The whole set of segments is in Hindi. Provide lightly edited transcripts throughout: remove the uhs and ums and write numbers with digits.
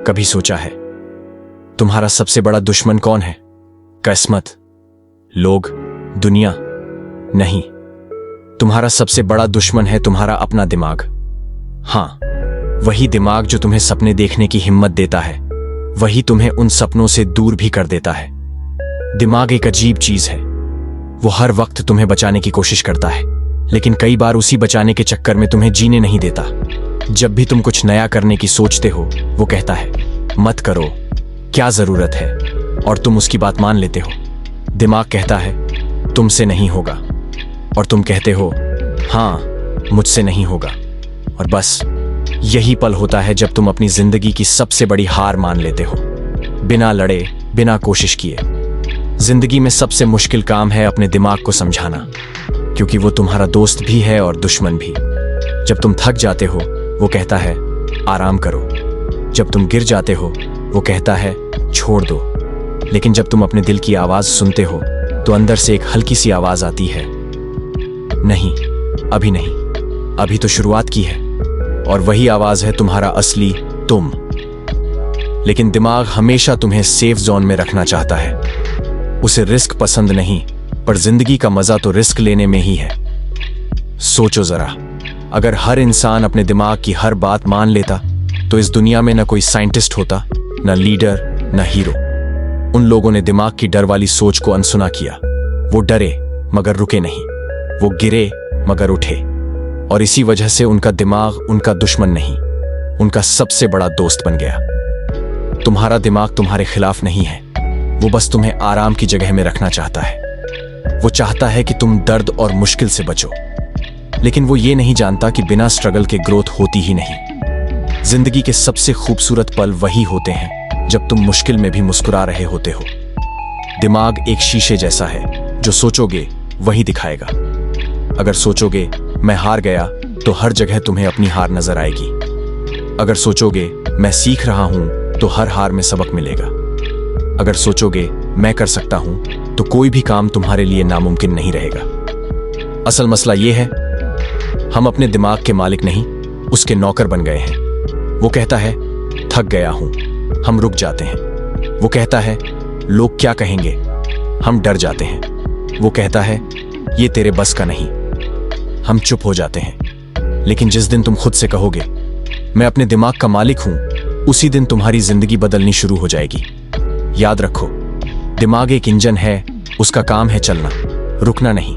कभी सोचा है तुम्हारा सबसे बड़ा दुश्मन कौन है? किस्मत, लोग, दुनिया? नहीं, तुम्हारा सबसे बड़ा दुश्मन है तुम्हारा अपना दिमाग। हाँ, वही दिमाग जो तुम्हें सपने देखने की हिम्मत देता है, वही तुम्हें उन सपनों से दूर भी कर देता है। दिमाग एक अजीब चीज है। वो हर वक्त तुम्हें बचाने की कोशिश करता है, लेकिन कई बार उसी बचाने के चक्कर में तुम्हें जीने नहीं देता। जब भी तुम कुछ नया करने की सोचते हो, वो कहता है मत करो, क्या जरूरत है, और तुम उसकी बात मान लेते हो। दिमाग कहता है तुमसे नहीं होगा, और तुम कहते हो हाँ, मुझसे नहीं होगा। और बस यही पल होता है जब तुम अपनी जिंदगी की सबसे बड़ी हार मान लेते हो, बिना लड़े, बिना कोशिश किए। जिंदगी में सबसे मुश्किल काम है अपने दिमाग को समझाना, क्योंकि वो तुम्हारा दोस्त भी है और दुश्मन भी। जब तुम थक जाते हो, वो कहता है आराम करो। जब तुम गिर जाते हो, वो कहता है छोड़ दो। लेकिन जब तुम अपने दिल की आवाज सुनते हो, तो अंदर से एक हल्की सी आवाज आती है, नहीं, अभी नहीं, अभी तो शुरुआत की है। और वही आवाज है तुम्हारा असली तुम। लेकिन दिमाग हमेशा तुम्हें सेफ जोन में रखना चाहता है। उसे रिस्क पसंद नहीं, पर जिंदगी का मजा तो रिस्क लेने में ही है। सोचो जरा, अगर हर इंसान अपने दिमाग की हर बात मान लेता, तो इस दुनिया में न कोई साइंटिस्ट होता, न लीडर, न हीरो। उन लोगों ने दिमाग की डर वाली सोच को अनसुना किया। वो डरे मगर रुके नहीं, वो गिरे मगर उठे। और इसी वजह से उनका दिमाग उनका दुश्मन नहीं, उनका सबसे बड़ा दोस्त बन गया। तुम्हारा दिमाग तुम्हारे खिलाफ नहीं है, वो बस तुम्हें आराम की जगह में रखना चाहता है। वो चाहता है कि तुम दर्द और मुश्किल से बचो, लेकिन वो ये नहीं जानता कि बिना स्ट्रगल के ग्रोथ होती ही नहीं। जिंदगी के सबसे खूबसूरत पल वही होते हैं जब तुम मुश्किल में भी मुस्कुरा रहे होते हो। दिमाग एक शीशे जैसा है, जो सोचोगे वही दिखाएगा। अगर सोचोगे मैं हार गया, तो हर जगह तुम्हें अपनी हार नजर आएगी। अगर सोचोगे मैं सीख रहा हूं, तो हर हार में सबक मिलेगा। अगर सोचोगे मैं कर सकता हूं, तो कोई भी काम तुम्हारे लिए नामुमकिन नहीं रहेगा। असल मसला यह है, हम अपने दिमाग के मालिक नहीं, उसके नौकर बन गए हैं। वो कहता है थक गया हूं, हम रुक जाते हैं। वो कहता है लोग क्या कहेंगे, हम डर जाते हैं। वो कहता है ये तेरे बस का नहीं, हम चुप हो जाते हैं। लेकिन जिस दिन तुम खुद से कहोगे मैं अपने दिमाग का मालिक हूं, उसी दिन तुम्हारी जिंदगी बदलनी शुरू हो जाएगी। याद रखो, दिमाग एक इंजन है, उसका काम है चलना, रुकना नहीं।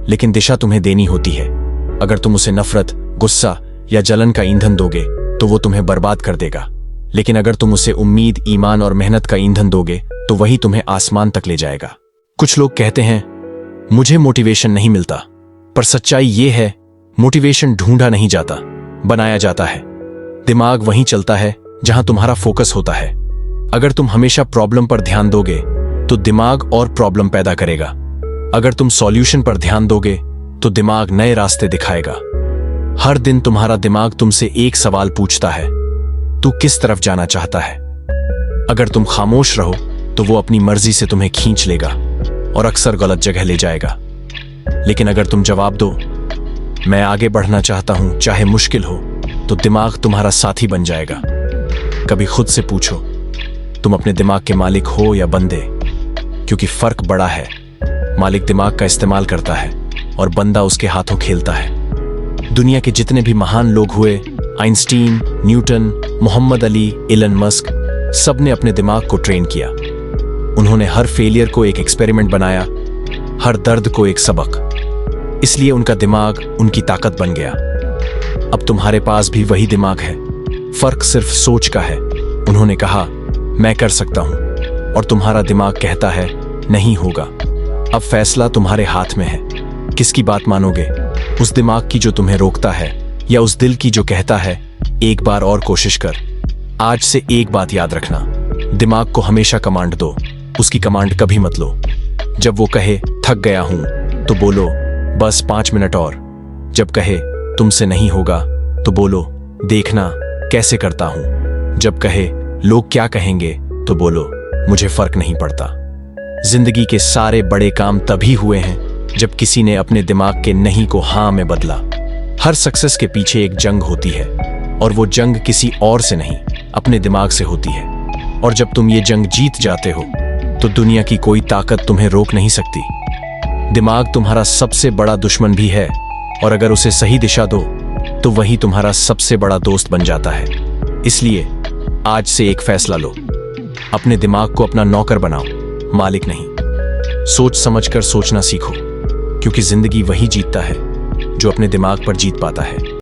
लेकिन दिशा तुम्हें देनी होती है। अगर तुम उसे नफरत, गुस्सा या जलन का ईंधन दोगे, तो वो तुम्हें बर्बाद कर देगा। लेकिन अगर तुम उसे उम्मीद, ईमान और मेहनत का ईंधन दोगे, तो वही तुम्हें आसमान तक ले जाएगा। कुछ लोग कहते हैं मुझे मोटिवेशन नहीं मिलता, पर सच्चाई ये है, मोटिवेशन ढूंढा नहीं जाता, बनाया जाता है। दिमाग वहीं चलता है जहां तुम्हारा फोकस होता है। अगर तुम हमेशा प्रॉब्लम पर ध्यान दोगे, तो दिमाग और प्रॉब्लम पैदा करेगा। अगर तुम सॉल्यूशन पर ध्यान दोगे, तो दिमाग नए रास्ते दिखाएगा। हर दिन तुम्हारा दिमाग तुमसे एक सवाल पूछता है, तू किस तरफ जाना चाहता है? अगर तुम खामोश रहो, तो वो अपनी मर्जी से तुम्हें खींच लेगा और अक्सर गलत जगह ले जाएगा। लेकिन अगर तुम जवाब दो, मैं आगे बढ़ना चाहता हूं चाहे मुश्किल हो, तो दिमाग तुम्हारा साथी बन जाएगा। कभी खुद से पूछो, तुम अपने दिमाग के मालिक हो या बंदे? क्योंकि फर्क बड़ा है। मालिक दिमाग का इस्तेमाल करता है और बंदा उसके हाथों खेलता है। दुनिया के जितने भी महान लोग हुए, Einstein, Newton, Muhammad Ali, Elon Musk, सब ने अपने दिमाग को ट्रेन किया। उन्होंने हर फेलियर को एक एक्सपेरिमेंट बनाया, हर दर्द को एक सबक। इसलिए उनका दिमाग उनकी ताकत बन गया। अब तुम्हारे पास भी वही दिमाग है, फर्क सिर्फ सोच का है। उन्होंने कहा मैं कर सकता हूं, और तुम्हारा दिमाग कहता है नहीं होगा। अब फैसला तुम्हारे हाथ में है, किसकी बात मानोगे? उस दिमाग की जो तुम्हें रोकता है, या उस दिल की जो कहता है एक बार और कोशिश कर? आज से एक बात याद रखना, दिमाग को हमेशा कमांड दो, उसकी कमांड कभी मत लो। जब वो कहे थक गया हूं, तो बोलो बस 5 मिनट और। जब कहे तुमसे नहीं होगा, तो बोलो देखना कैसे करता हूं। जब कहे लोग क्या कहेंगे, तो बोलो मुझे फर्क नहीं पड़ता। जिंदगी के सारे बड़े काम तभी हुए हैं जब किसी ने अपने दिमाग के नहीं को हां में बदला। हर सक्सेस के पीछे एक जंग होती है, और वो जंग किसी और से नहीं, अपने दिमाग से होती है। और जब तुम ये जंग जीत जाते हो तो दुनिया की कोई ताकत तुम्हें रोक नहीं सकती। दिमाग तुम्हारा सबसे बड़ा दुश्मन भी है, और अगर उसे सही दिशा दो तो वही तुम्हारा सबसे बड़ा दोस्त बन जाता है। इसलिए आज से एक फैसला लो, अपने दिमाग को अपना नौकर बनाओ, मालिक नहीं। सोच समझकर सोचना सीखो, क्योंकि जिंदगी वही जीतता है जो अपने दिमाग पर जीत पाता है।